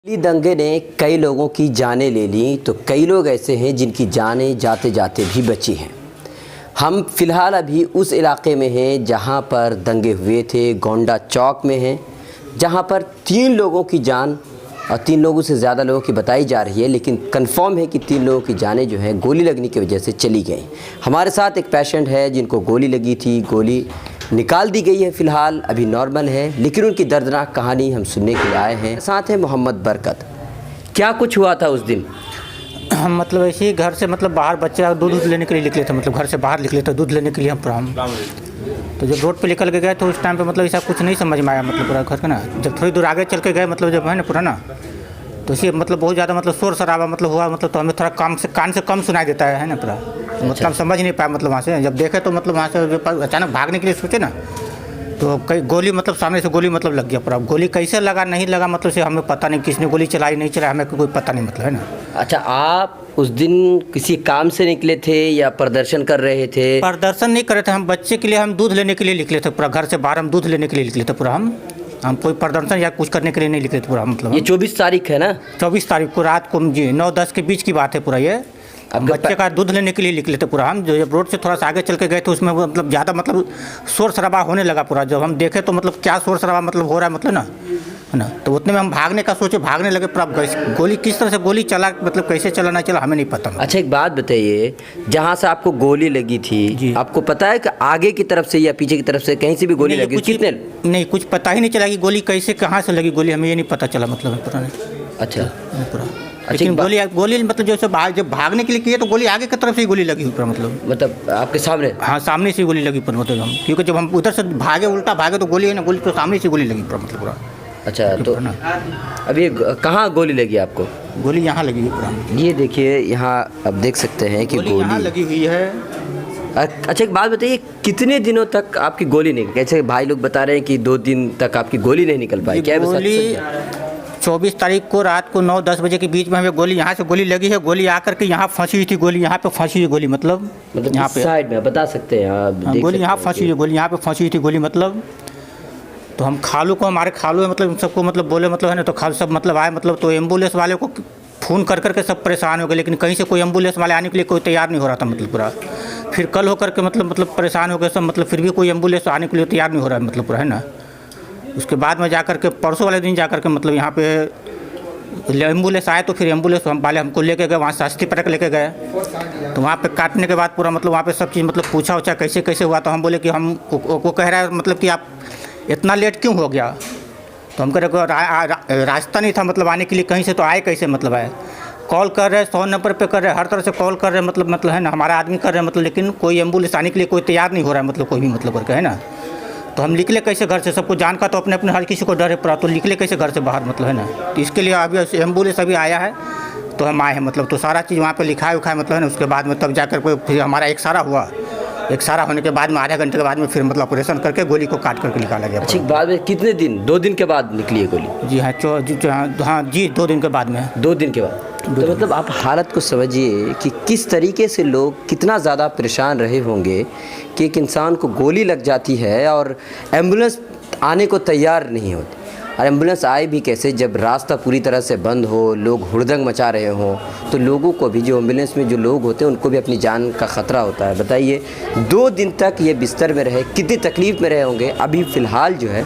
दिल्ली दंगे ने कई लोगों की जानें ले ली तो कई लोग ऐसे हैं जिनकी जानें जाते जाते भी बची हैं। हम फ़िलहाल अभी उस इलाके में हैं जहां पर दंगे हुए थे, गोंडा चौक में हैं, जहां पर 3 लोगों की जान और 3 लोगों से ज़्यादा लोगों की बताई जा रही है, लेकिन कंफर्म है कि 3 लोगों की जानें जो हैं गोली लगने की वजह से चली गई। हमारे साथ एक पेशेंट है जिनको गोली लगी थी, गोली निकाल दी गई है, फ़िलहाल अभी नॉर्मल है, लेकिन उनकी दर्दनाक कहानी हम सुनने के लिए आए हैं। साथ है मोहम्मद बरकत। क्या कुछ हुआ था उस दिन? हम मतलब ऐसे ही घर से मतलब बाहर बच्चे दूध लेने के लिए निकले थे, मतलब घर से बाहर निकले थे दूध लेने के लिए हम तो जब रोड पे निकल के गए तो उस टाइम पे मतलब ऐसा कुछ नहीं समझ में आया, मतलब पूरा घर का ना जब थोड़ी दूर आगे चल के गए मतलब जब है ना पूरा ना तो इसी मतलब बहुत ज़्यादा मतलब शोर शराबा मतलब हुआ, मतलब तो हमें थोड़ा कान से कम सुनाई देता है ना पूरा, मतलब हम समझ नहीं पाए। मतलब वहाँ से जब देखे तो मतलब वहाँ से अचानक भागने के लिए सोचे ना तो कई गोली मतलब सामने से गोली मतलब लग गया पूरा। गोली कैसे लगा नहीं लगा मतलब से हमें पता नहीं, किसने गोली चलाई नहीं चलाई हमें कोई पता नहीं, मतलब है ना। अच्छा, आप उस दिन किसी काम से निकले थे या प्रदर्शन कर रहे थे? प्रदर्शन नहीं कर रहे थे, हम बच्चे के लिए हम दूध लेने के लिए निकले थे पूरा। घर से बाहर हम दूध लेने के लिए निकले थे पूरा। हम कोई प्रदर्शन या कुछ करने के लिए नहीं निकले थे पूरा। मतलब ये 24 तारीख है ना? 24 तारीख को रात को जी 9-10 के बीच की बात है पूरा। ये अब बच्चे का दूध लेने के लिए निकले थे पूरा। हम जब रोड से थोड़ा सा आगे चल के गए तो उसमें मतलब ज़्यादा मतलब शोर शराबा होने लगा पूरा। जब हम देखे तो मतलब क्या शोर शराबा मतलब हो रहा है मतलब ना, है ना। तो उतने में हम भागने का सोचे, भागने लगे पूरा। गोली किस तरह से गोली चला, मतलब कैसे चला नहीं चला हमें नहीं पता। अच्छा, एक बात बताइए, जहाँ से आपको गोली लगी थी आपको पता है कि आगे की तरफ से या पीछे की तरफ से कहीं से भी गोली लगी? कितने? नहीं, कुछ पता ही नहीं चला कि गोली कैसे कहाँ से लगी गोली, हमें ये नहीं पता चला मतलब पूरा नहीं। अच्छा पूरा लेकिन गोली मतलब जैसे जब भागने के लिए किए तो गोली आगे की तरफ से ही गोली लगी हुई, मतलब आपके सामने? हाँ, सामने से गोली लगी पर मतलब हम, क्योंकि जब हम उधर से भागे उल्टा भागे तो गोली है ना, गोली तो सामने से गोली लगी मतलब पूरा। अच्छा, तो अभी कहाँ गोली लगी आपको? गोली यहाँ लगी हुई पूरा। ये देखिए, यहाँ आप देख सकते हैं कि गोली यहाँ लगी हुई है। अच्छा, एक बात बताइए, कितने दिनों तक आपकी गोली नहीं? कैसे भाई लोग बता रहे हैं कि 2 दिन तक आपकी गोली नहीं निकल पाई, क्या गोली 24 तारीख को रात को 9-10 बजे के बीच में हमें गोली यहाँ से गोली लगी है। गोली आकर के यहाँ फंसी हुई थी, गोली यहाँ पे फंसी हुई गोली, मतलब यहाँ पे साइड में बता सकते हैं आप? गोली यहाँ फंसी हुई, गोली यहाँ पे फंसी हुई थी गोली। मतलब तो हम खालू को, हमारे खालू है मतलब सबको मतलब बोले मतलब है ना, तो खालू सब मतलब आए, मतलब तो एम्बुलेंस वाले को फ़ोन कर करके सब परेशान हो गए, लेकिन कहीं से कोई एम्बुलेंस वाले आने के लिए कोई तैयार नहीं हो रहा था मतलब पूरा। फिर कल होकर के मतलब परेशान हो गए सब, मतलब फिर भी कोई एम्बुलेंस आने के लिए तैयार नहीं हो रहा है मतलब पूरा, है ना। उसके बाद में जाकर के परसों वाले दिन जाकर के मतलब यहाँ पे एम्बुलेंस आए, तो फिर एम्बुलेंस वाले हमको लेके गए वहाँ शास्त्री पार्क लेके गए। तो वहाँ पे काटने के बाद पूरा मतलब वहाँ पे सब चीज़ मतलब पूछा उछा कैसे कैसे हुआ। तो हम बोले कि हम वो कह रहा है मतलब कि आप इतना लेट क्यों हो गया। तो हम कह रहे रास्ता नहीं था मतलब आने के लिए, कहीं से तो आए कैसे मतलब आए। कॉल कर रहे 100 नंबर पे कर रहे, हर तरह से कॉल कर रहे मतलब है ना, हमारा आदमी कर रहे मतलब, लेकिन कोई एम्बुलेंस आने के लिए कोई तैयार नहीं हो रहा है मतलब, कोई भी मतलब करके, है ना। तो हम निकले कैसे घर से, सबको जान का तो अपने अपने हर किसी को डर है पूरा, तो निकले कैसे घर से बाहर मतलब, है ना। तो इसके लिए अभी एम्बुलेंस अभी आया है तो हम आए हैं मतलब, तो सारा चीज़ वहाँ पे लिखा उखाए मतलब, है ना। उसके बाद में तब जाकर फिर हमारा एक सारा हुआ, एक सारा होने के बाद में आधे घंटे के बाद में फिर मतलब ऑपरेशन करके गोली को काट करके निकाला गया। अच्छा, बाद में कितने दिन? 2 दिन के बाद निकली है गोली? जी हाँ, हाँ जी 2 दिन के बाद में। 2 दिन के बाद? तो मतलब आप हालत को समझिए कि किस तरीके से लोग कितना ज़्यादा परेशान रहे होंगे कि एक इंसान को गोली लग जाती है और एम्बुलेंस आने को तैयार नहीं होती। और एम्बुलेंस आए भी कैसे जब रास्ता पूरी तरह से बंद हो, लोग हुड़दंग मचा रहे हों, तो लोगों को भी, जो एम्बुलेंस में जो लोग होते हैं उनको भी अपनी जान का ख़तरा होता है। बताइए, 2 दिन तक ये बिस्तर में रहे, कितनी तकलीफ़ में रहे होंगे। अभी फ़िलहाल जो है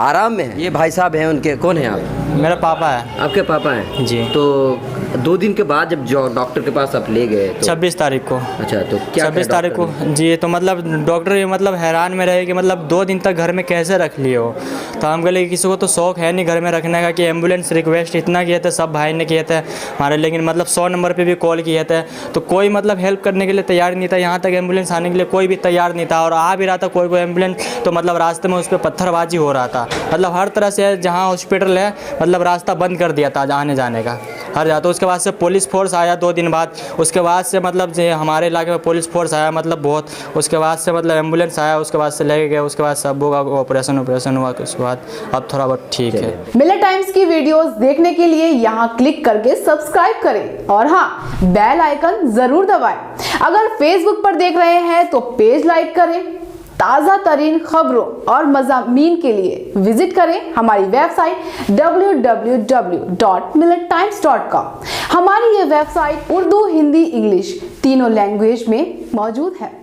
आराम में है। ये भाई साहब हैं, उनके कौन हैं आप? मेरा पापा है। आपके पापा हैं जी? तो 2 दिन के बाद जब जो डॉक्टर के पास आप ले गए तो 26 तारीख को। अच्छा, तो क्या 26 तारीख को जी, तो मतलब डॉक्टर ये मतलब हैरान में रहे कि मतलब 2 दिन तक घर में कैसे रख लिए हो। तो हम बोले किसी को तो शौक़ है नहीं घर में रखने का, कि एम्बुलेंस रिक्वेस्ट इतना किए थे, सब भाई ने किए थे हमारे, लेकिन मतलब 100 नंबर पर भी कॉल किए थे तो कोई मतलब हेल्प करने के लिए तैयार नहीं था। यहाँ तक एम्बुलेंस आने के लिए कोई भी तैयार नहीं था, और आ भी रहा था कोई एम्बुलेंस तो मतलब रास्ते में उस पर पत्थरबाजी हो रहा था। मतलब हर तरह से जहाँ हॉस्पिटल है मतलब रास्ता बंद कर दिया था आने जाने का हर जगह। तो उसके बाद से पुलिस फोर्स आया 2 दिन बाद, उसके बाद से मतलब जो हमारे इलाके में पुलिस फोर्स आया मतलब बहुत, उसके बाद से मतलब एम्बुलेंस आया, उसके बाद से लेके गए, उसके बाद सब का ऑपरेशन हुआ, उसके बाद अब थोड़ा बहुत ठीक है। मिलेट टाइम्स की वीडियोस देखने के लिए यहाँ क्लिक करके सब्सक्राइब करें और हाँ, बेल आइकन जरूर दबाएं। अगर फेसबुक पर देख रहे हैं तो पेज लाइक करें ताज़ा तरीन खबरों और मज़ामीन के लिए विजिट करें हमारी वेबसाइट www.millettimes.com। हमारी ये वेबसाइट उर्दू, हिंदी, इंग्लिश तीनों लैंग्वेज में मौजूद है।